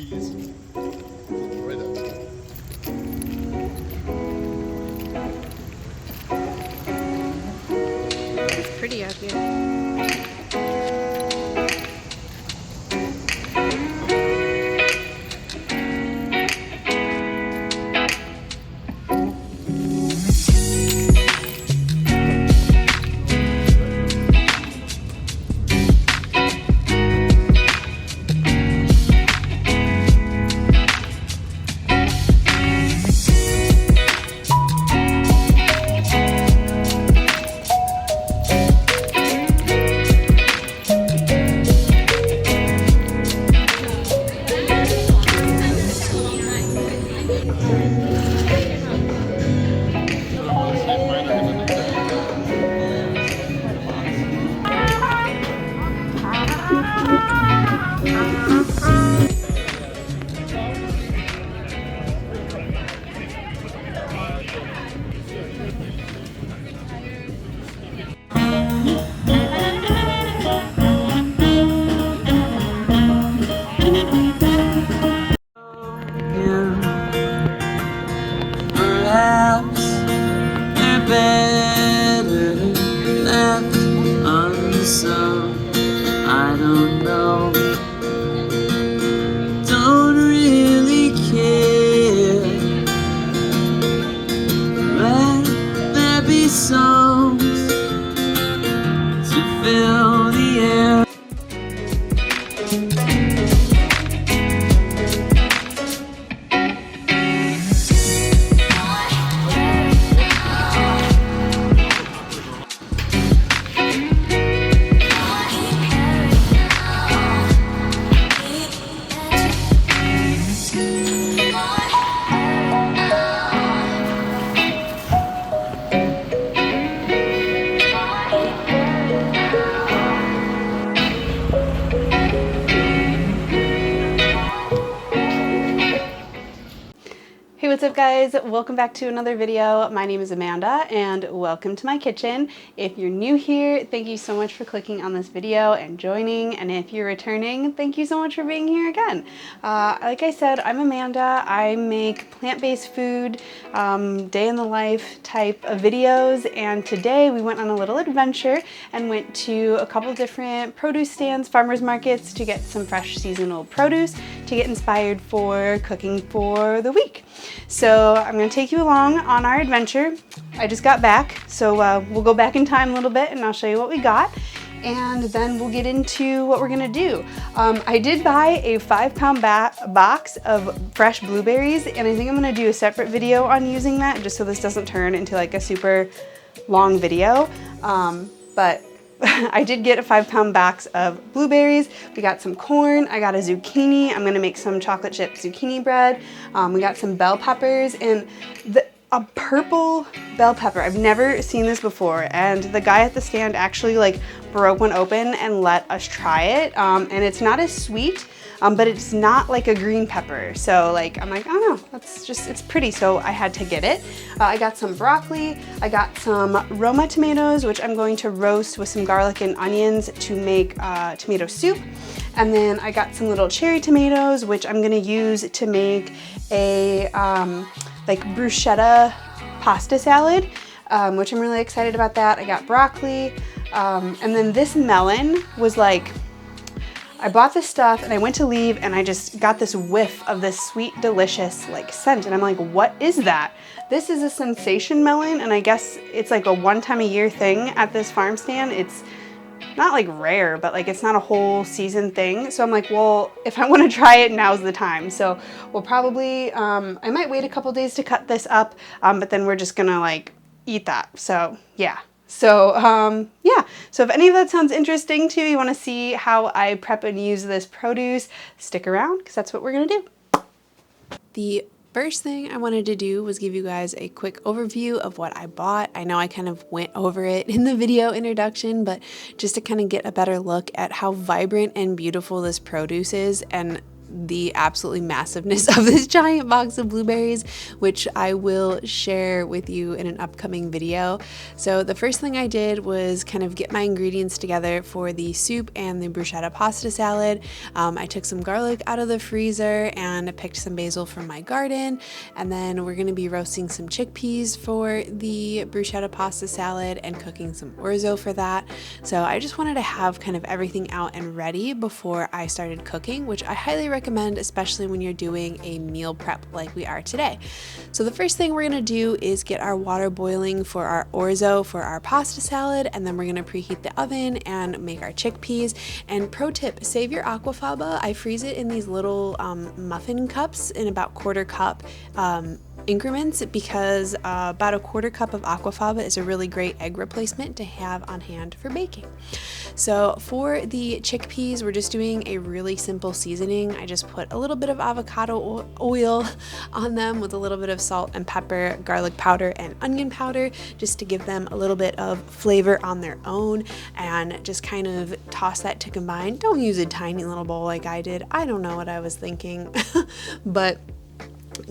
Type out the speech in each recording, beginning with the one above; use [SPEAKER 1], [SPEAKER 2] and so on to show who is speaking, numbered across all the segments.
[SPEAKER 1] Veggies. Enjoy them.
[SPEAKER 2] It's pretty out here.
[SPEAKER 3] Perhaps they're better left unsung. I don't know. Don't really care. Let there be songs to fill the air.
[SPEAKER 2] Hey, what's up guys? Welcome back to another video. My name is Amanda and welcome to my kitchen. If you're new here, thank you so much for clicking on this video and joining. And if you're returning, thank you so much for being here again. Like I said, I'm Amanda. I make plant-based food, day in the life type of videos. And today we went on a little adventure and went to a couple different produce stands, farmers markets, to get some fresh seasonal produce to get inspired for cooking for the week. So I'm going to take you along on our adventure. I just got back, so we'll go back in time a little bit and I'll show you what we got, and then we'll get into what we're going to do. I did buy a 5-pound box of fresh blueberries, and I think I'm going to do a separate video on using that just so this doesn't turn into like a super long video. But I did get a 5-pound box of blueberries. We got some corn. I got a zucchini. I'm gonna make some chocolate chip zucchini bread. We got some bell peppers and a purple bell pepper. I've never seen this before, and the guy at the stand actually like broke one open and let us try it. And it's not as sweet, but it's not like a green pepper. So like, I'm like, oh no, it's pretty. So I had to get it. I got some broccoli. I got some Roma tomatoes, which I'm going to roast with some garlic and onions to make tomato soup. And then I got some little cherry tomatoes, which I'm gonna use to make a like bruschetta pasta salad, which I'm really excited about that. I got broccoli. And then this melon was like, I bought this stuff and I went to leave and I just got this whiff of this sweet, delicious like scent. And I'm like, what is that? This is a sensation melon, and I guess it's like a one-time-a-year thing at this farm stand. It's not like rare, but like it's not a whole season thing. So I'm like, well, if I want to try it, now's the time. So we'll probably, I might wait a couple days to cut this up, but then we're just gonna like eat that. So yeah. So yeah, so if any of that sounds interesting to you, you want to see how I prep and use this produce, stick around because that's what we're gonna do. The first thing I wanted to do was give you guys a quick overview of what I bought. I know I kind of went over it in the video introduction, but just to kind of get a better look at how vibrant and beautiful this produce is. And the absolutely massiveness of this giant box of blueberries, which I will share with you in an upcoming video. So the first thing I did was kind of get my ingredients together for the soup and the bruschetta pasta salad. I took some garlic out of the freezer and picked some basil from my garden, and then we're going to be roasting some chickpeas for the bruschetta pasta salad and cooking some orzo for that. So I just wanted to have kind of everything out and ready before I started cooking, which I highly recommend, especially when you're doing a meal prep like we are today. So the first thing we're going to do is get our water boiling for our orzo for our pasta salad, and then we're going to preheat the oven and make our chickpeas. And pro tip, save your aquafaba. I freeze it in these little muffin cups in about quarter cup increments, because about a quarter cup of aquafaba is a really great egg replacement to have on hand for baking. So for the chickpeas, we're just doing a really simple seasoning. I just put a little bit of avocado oil on them with a little bit of salt and pepper, garlic powder, and onion powder, just to give them a little bit of flavor on their own, and just kind of toss that to combine. Don't use a tiny little bowl like I did. I don't know what I was thinking, but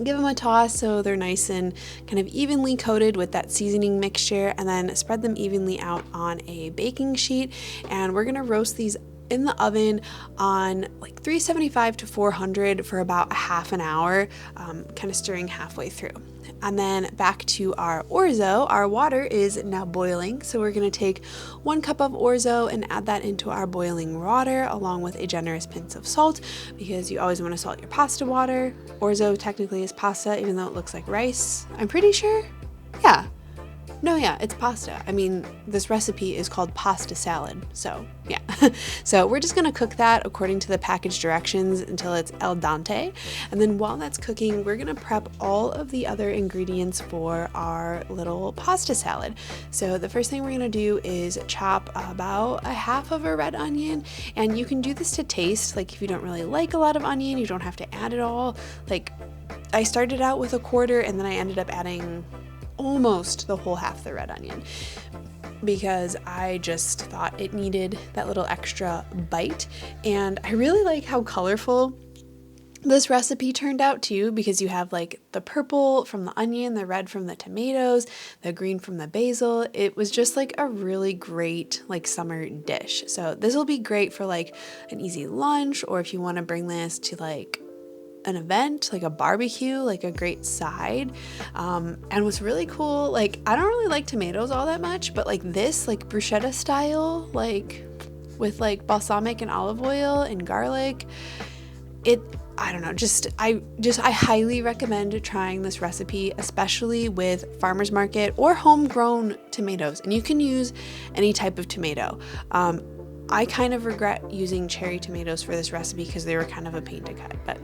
[SPEAKER 2] give them a toss so they're nice and kind of evenly coated with that seasoning mixture, and then spread them evenly out on a baking sheet. And we're gonna roast these in the oven on like 375 to 400 for about a half an hour, kind of stirring halfway through. And then back to our orzo. Our water is now boiling, so we're going to take 1 cup of orzo and add that into our boiling water, along with a generous pinch of salt, because you always want to salt your pasta water. Orzo technically is pasta, even though it looks like rice, I'm pretty sure. Yeah, it's pasta. I mean, this recipe is called pasta salad, so yeah. So we're just gonna cook that according to the package directions until it's al dente. And then while that's cooking, we're gonna prep all of the other ingredients for our little pasta salad. So the first thing we're gonna do is chop about a half of a red onion, and you can do this to taste. Like if you don't really like a lot of onion, you don't have to add it all. Like I started out with a quarter, and then I ended up adding almost the whole half the red onion, because I just thought it needed that little extra bite. And I really like how colorful this recipe turned out too, because you have like the purple from the onion, the red from the tomatoes, the green from the basil. It was just like a really great like summer dish. So this will be great for like an easy lunch, or if you want to bring this to like an event, like a barbecue, like a great side. And what's really cool, like I don't really like tomatoes all that much, but like this, like bruschetta style, like with like balsamic and olive oil and garlic, I don't know, I highly recommend trying this recipe, especially with farmer's market or homegrown tomatoes. And you can use any type of tomato. I kind of regret using cherry tomatoes for this recipe because they were kind of a pain to cut, but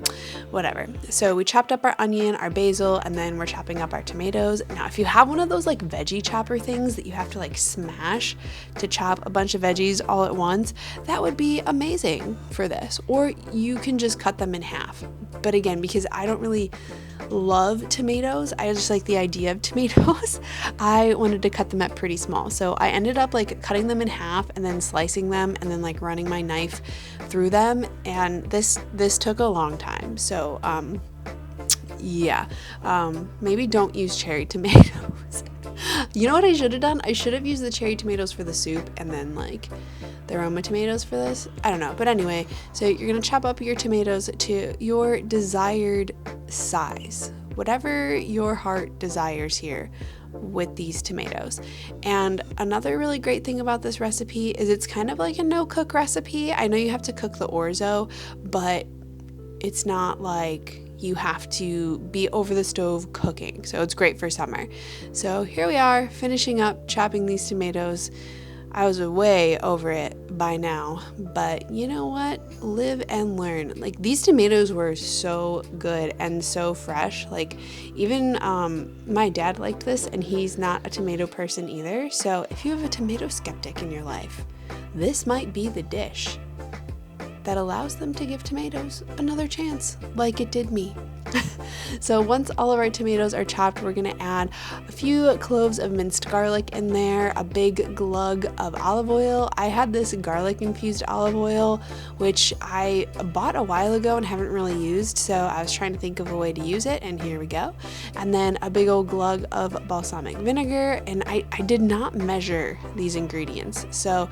[SPEAKER 2] whatever. So we chopped up our onion, our basil, and then we're chopping up our tomatoes. Now, if you have one of those like veggie chopper things that you have to like smash to chop a bunch of veggies all at once, that would be amazing for this. Or you can just cut them in half. But again, because I don't really love tomatoes, I just like the idea of tomatoes, I wanted to cut them up pretty small. So I ended up like cutting them in half and then slicing them and then like running my knife through them, and this took a long time. So maybe don't use cherry tomatoes. You know what I should have done? I should have used the cherry tomatoes for the soup and then like the Roma tomatoes for this. I don't know. But anyway, so you're going to chop up your tomatoes to your desired size, whatever your heart desires here with these tomatoes. And another really great thing about this recipe is it's kind of like a no-cook recipe. I know you have to cook the orzo, but it's not like you have to be over the stove cooking. So it's great for summer. So here we are finishing up chopping these tomatoes. I was way over it by now, but you know what? Live and learn. Like these tomatoes were so good and so fresh. Like even my dad liked this, and he's not a tomato person either. So if you have a tomato skeptic in your life, this might be the dish that allows them to give tomatoes another chance, like it did me. So once all of our tomatoes are chopped, we're gonna add a few cloves of minced garlic in there, a big glug of olive oil. I had this garlic infused olive oil, which I bought a while ago and haven't really used, so I was trying to think of a way to use it, and here we go. And then a big old glug of balsamic vinegar, and I did not measure these ingredients, so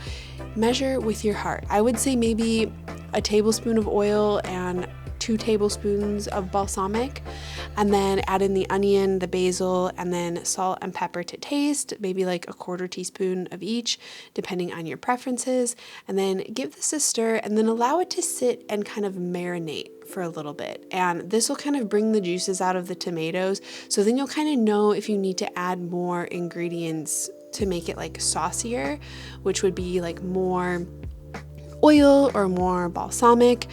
[SPEAKER 2] measure with your heart. I would say maybe a tablespoon of oil and 2 tablespoons of balsamic, and then add in the onion, the basil, and then salt and pepper to taste, maybe like a 1/4 teaspoon of each, depending on your preferences, and then give this a stir, and then allow it to sit and kind of marinate for a little bit. And this will kind of bring the juices out of the tomatoes, so then you'll kind of know if you need to add more ingredients to make it like saucier, which would be like more oil or more balsamic,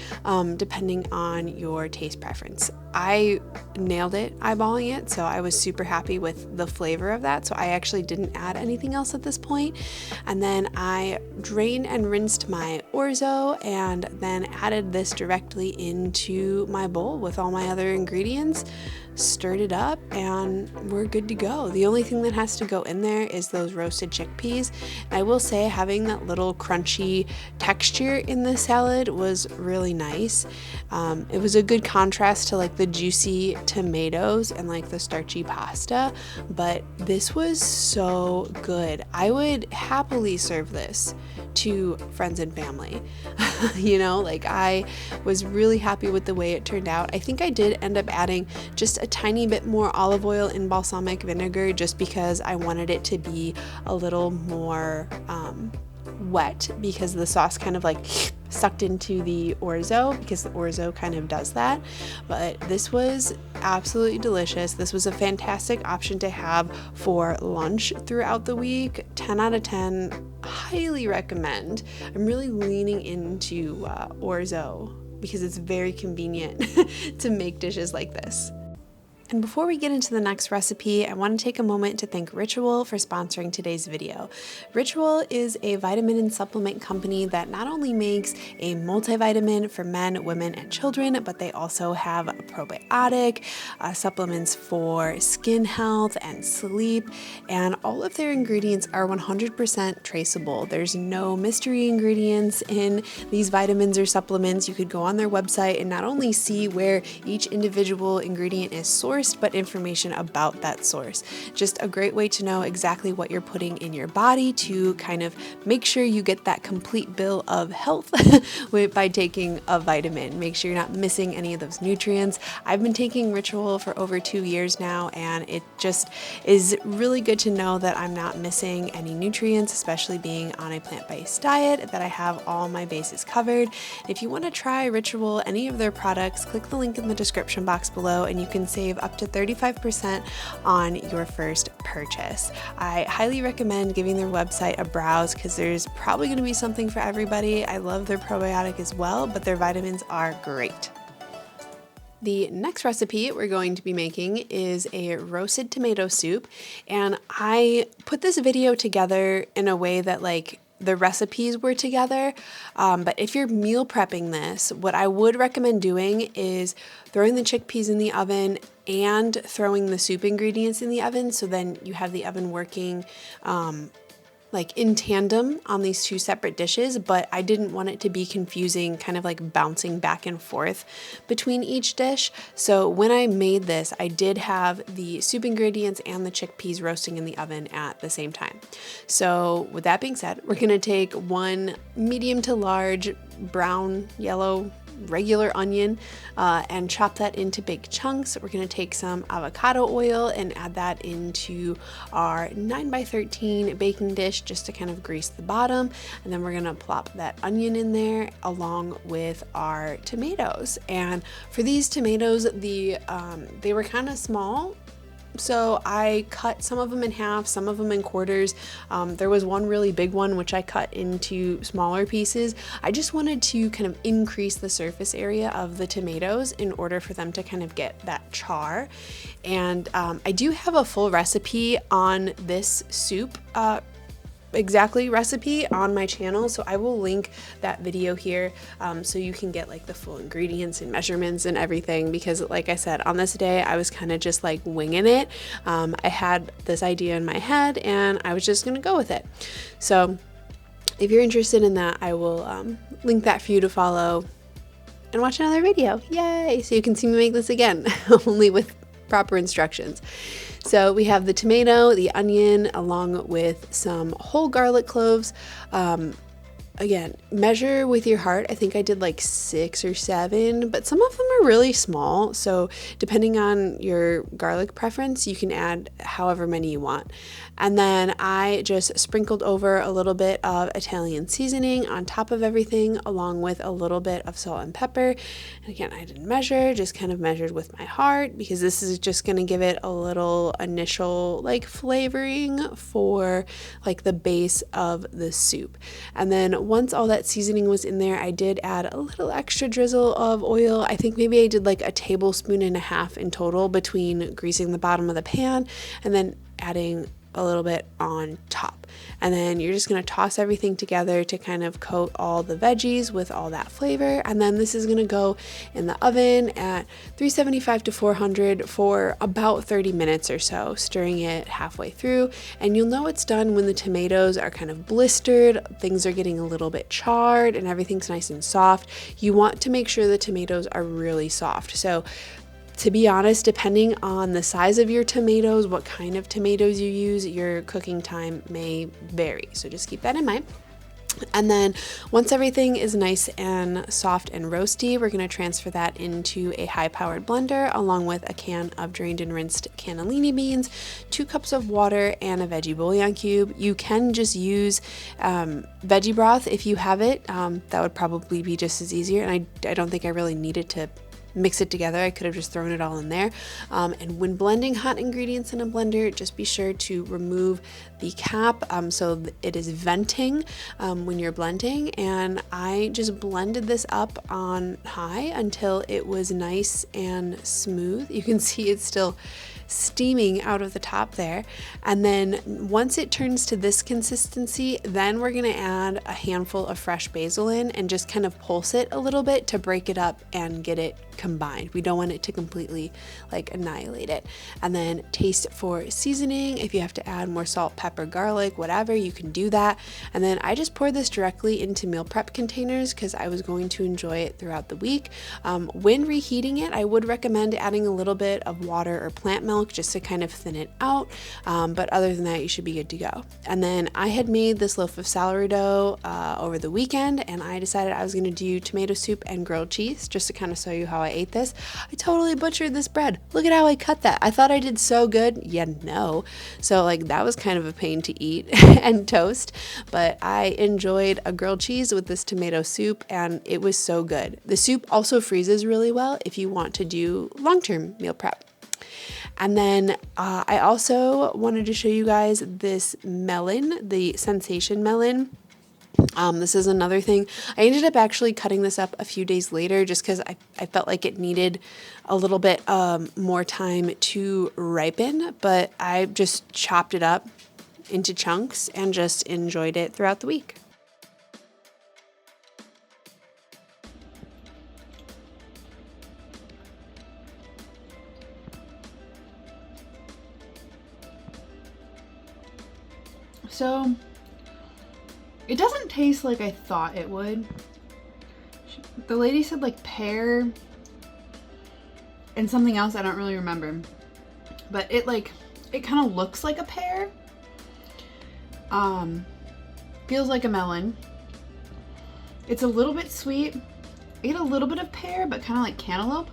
[SPEAKER 2] depending on your taste preference. I nailed it eyeballing it, so I was super happy with the flavor of that, so I actually didn't add anything else at this point. And then I drained and rinsed my orzo, and then added this directly into my bowl with all my other ingredients, stirred it up, and we're good to go. The only thing that has to go in there is those roasted chickpeas. And I will say, having that little crunchy texture in the salad was really nice. It was a good contrast to like the juicy tomatoes and like the starchy pasta, but this was so good. I would happily serve this to friends and family. You know, like I was really happy with the way it turned out. I think I did end up adding just a tiny bit more olive oil and balsamic vinegar, just because I wanted it to be a little more wet, because the sauce kind of like sucked into the orzo, because the orzo kind of does that. But this was absolutely delicious. This was a fantastic option to have for lunch throughout the week. 10 out of 10, highly recommend. I'm really leaning into orzo because it's very convenient to make dishes like this. And before we get into the next recipe, I want to take a moment to thank Ritual for sponsoring today's video. Ritual is a vitamin and supplement company that not only makes a multivitamin for men, women, and children, but they also have a probiotic, supplements for skin health and sleep, and all of their ingredients are 100% traceable. There's no mystery ingredients in these vitamins or supplements. You could go on their website and not only see where each individual ingredient is sourced, but information about that source. Just a great way to know exactly what you're putting in your body to kind of make sure you get that complete bill of health by taking a vitamin. Make sure you're not missing any of those nutrients. I've been taking Ritual for over 2 years now, and it just is really good to know that I'm not missing any nutrients, especially being on a plant-based diet, that I have all my bases covered. If you want to try Ritual, any of their products, click the link in the description box below and you can save up to 35% on your first purchase. I highly recommend giving their website a browse because there's probably going to be something for everybody. I love their probiotic as well, but their vitamins are great. The next recipe we're going to be making is a roasted tomato soup, and I put this video together in a way that like the recipes were together, but if you're meal prepping this, what I would recommend doing is throwing the chickpeas in the oven and throwing the soup ingredients in the oven, so then you have the oven working like in tandem on these two separate dishes. But I didn't want it to be confusing, kind of like bouncing back and forth between each dish. So when I made this, I did have the soup ingredients and the chickpeas roasting in the oven at the same time. So with that being said, we're gonna take 1 medium to large brown, yellow, regular onion and chop that into big chunks. We're going to take some avocado oil and add that into our 9x13 baking dish just to kind of grease the bottom, and then we're going to plop that onion in there along with our tomatoes. And for these tomatoes, they were kind of small, so I cut some of them in half, some of them in quarters. There was one really big one which I cut into smaller pieces. I just wanted to kind of increase the surface area of the tomatoes in order for them to kind of get that char. And I do have a full recipe on this soup exactly recipe on my channel, so I will link that video here so you can get like the full ingredients and measurements and everything, because like I said, on this day I was kind of just like winging it. I had this idea in my head and I was just gonna go with it. So if you're interested in that, I will link that for you to follow and watch another video. Yay! So you can see me make this again, only with proper instructions. So we have the tomato, the onion, along with some whole garlic cloves. Again, measure with your heart. I think I did like 6 or 7, but some of them are really small. So depending on your garlic preference, you can add however many you want. And then I just sprinkled over a little bit of Italian seasoning on top of everything, along with a little bit of salt and pepper. And again, I didn't measure, just kind of measured with my heart, because this is just going to give it a little initial like flavoring for like the base of the soup. And then once all that seasoning was in there, I did add a little extra drizzle of oil. I think maybe I did like a tablespoon and a half in total between greasing the bottom of the pan and then adding a little bit on top. And then you're just going to toss everything together to kind of coat all the veggies with all that flavor. And then this is going to go in the oven at 375 to 400 for about 30 minutes or so, stirring it halfway through. And you'll know it's done when the tomatoes are kind of blistered, things are getting a little bit charred, and everything's nice and soft. You want to make sure the tomatoes are really soft. So to be honest, depending on the size of your tomatoes, what kind of tomatoes you use, your cooking time may vary. So just keep that in mind. And then once everything is nice and soft and roasty, we're going to transfer that into a high-powered blender along with a can of drained and rinsed cannellini beans, 2 cups of water, and a veggie bouillon cube. You can just use veggie broth if you have it. That would probably be just as easier, and I don't think I really needed to mix it together. I could have just thrown it all in there. And when blending hot ingredients in a blender, just be sure to remove the cap so it is venting when you're blending. And I just blended this up on high until it was nice and smooth. You can see it's still steaming out of the top there. And then once it turns to this consistency, then we're going to add a handful of fresh basil in and just kind of pulse it a little bit to break it up and get it combined. We don't want it to completely like annihilate it. And then taste for seasoning. If you have to add more salt, pepper, garlic, whatever, you can do that. And then I just poured this directly into meal prep containers because I was going to enjoy it throughout the week. When reheating it, I would recommend adding a little bit of water or plant milk just to kind of thin it out. But other than that, you should be good to go. And then I had made this loaf of celery dough over the weekend, and I decided I was going to do tomato soup and grilled cheese just to kind of show you how I ate this. I totally butchered this bread. Look at how I cut that. I thought I did so good. Yeah, no. So like that was kind of a pain to eat and toast, but I enjoyed a grilled cheese with this tomato soup, and it was so good. The soup also freezes really well if you want to do long-term meal prep. And then I also wanted to show you guys this melon, the Sensation melon. This is another thing. I ended up actually cutting this up a few days later just because I felt like it needed a little bit more time to ripen, but I just chopped it up into chunks and just enjoyed it throughout the week. So it doesn't taste like I thought it would. The lady said like pear and something else I don't really remember. But it kind of looks like a pear. Feels like a melon. It's a little bit sweet. I get a little bit of pear, but kind of like cantaloupe.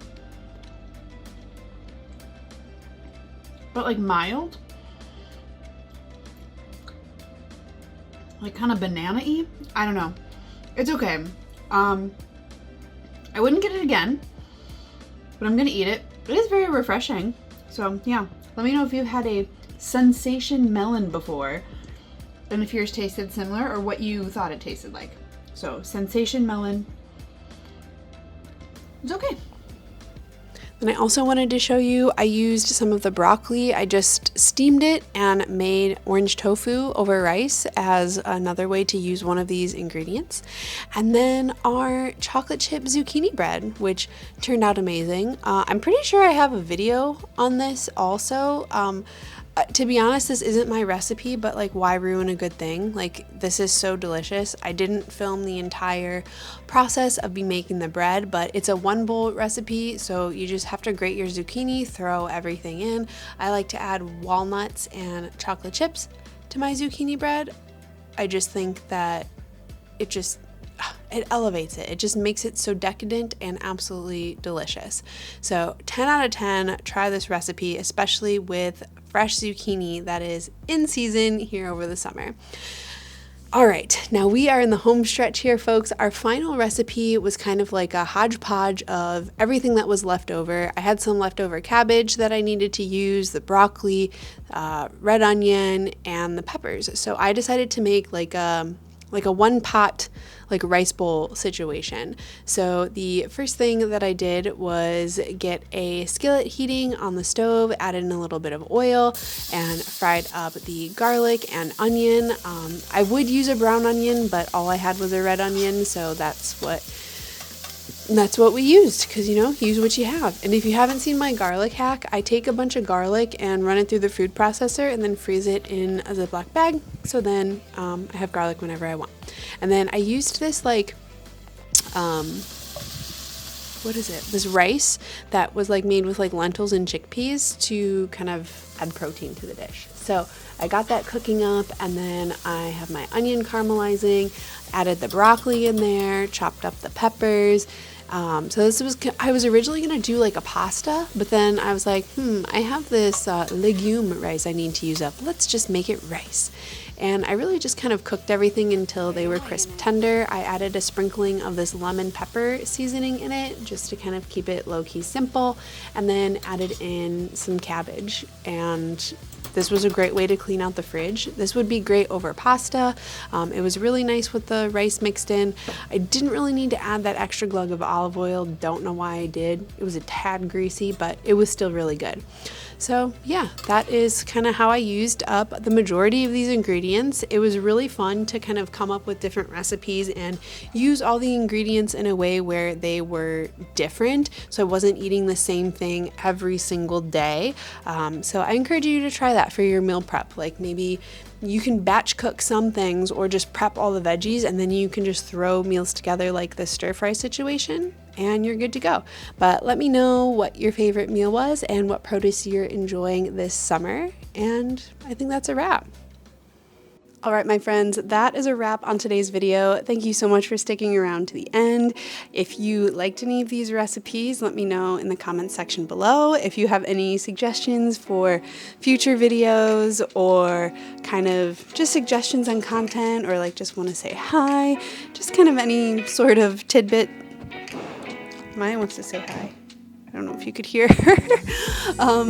[SPEAKER 2] But like mild. Like kind of banana-y. I don't know. It's okay. I wouldn't get it again, but I'm gonna eat it. It is very refreshing. So yeah, let me know if you've had a Sensation melon before and if yours tasted similar or what you thought it tasted like. So Sensation melon. It's okay. And I also wanted to show you, I used some of the broccoli. I just steamed it and made orange tofu over rice as another way to use one of these ingredients. And then our chocolate chip zucchini bread, which turned out amazing. I'm pretty sure I have a video on this also. To be honest, this isn't my recipe, but like, why ruin a good thing? Like, this is so delicious. I didn't film the entire process of me making the bread, but it's a 1 bowl recipe, so you just have to grate your zucchini, throw everything in. I like to add walnuts and chocolate chips to my zucchini bread. I just think that it elevates it. It just makes it so decadent and absolutely delicious. So 10 out of 10, try this recipe, especially with fresh zucchini that is in season here over the summer. All right, now we are in the home stretch here, folks. Our final recipe was kind of like a hodgepodge of everything that was left over. I had some leftover cabbage that I needed to use, the broccoli, red onion, and the peppers. So I decided to make like a 1-pot like rice bowl situation. So the first thing that I did was get a skillet heating on the stove, added in a little bit of oil, and fried up the garlic and onion. I would use a brown onion, but all I had was a red onion, so that's what we used, because, you know, use what you have. And if you haven't seen my garlic hack, I take a bunch of garlic and run it through the food processor and then freeze it in a Ziploc bag. So then I have garlic whenever I want. And then I used this like, this rice that was like made with like lentils and chickpeas to kind of add protein to the dish. So I got that cooking up, and then I have my onion caramelizing, added the broccoli in there, chopped up the peppers. I was originally going to do like a pasta, but then I was like, I have this legume rice I need to use up. Let's just make it rice. And I really just kind of cooked everything until they were crisp tender. I added a sprinkling of this lemon pepper seasoning in it just to kind of keep it low-key simple, and then added in some cabbage. And this was a great way to clean out the fridge. This would be great over pasta. It was really nice with the rice mixed in. I didn't really need to add that extra glug of olive oil. Don't know why I did. It was a tad greasy, but it was still really good. So yeah, that is kind of how I used up the majority of these ingredients. It was really fun to kind of come up with different recipes and use all the ingredients in a way where they were different, so I wasn't eating the same thing every single day. So I encourage you to try that for your meal prep. Like, maybe you can batch cook some things or just prep all the veggies, and then you can just throw meals together like the stir fry situation, and you're good to go. But let me know what your favorite meal was and what produce you're enjoying this summer. And I think that's a wrap. All right, my friends, that is a wrap on today's video. Thank you so much for sticking around to the end. If you liked any of these recipes, let me know in the comments section below. If you have any suggestions for future videos, or kind of just suggestions on content, or like just want to say hi, just kind of any sort of tidbit. Maya wants to say hi. I don't know if you could hear her.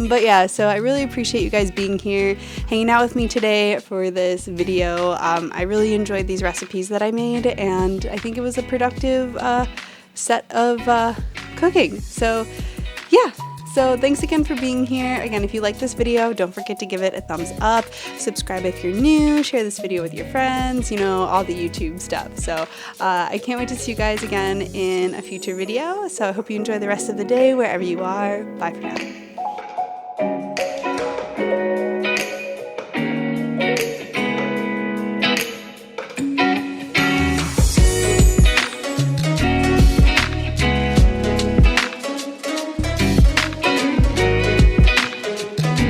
[SPEAKER 2] But yeah, so I really appreciate you guys being here, hanging out with me today for this video. I really enjoyed these recipes that I made, and I think it was a productive set of cooking. So yeah. So thanks again for being here. Again, if you like this video, don't forget to give it a thumbs up, subscribe if you're new, share this video with your friends, you know, all the YouTube stuff. So I can't wait to see you guys again in a future video. So I hope you enjoy the rest of the day wherever you are. Bye for now.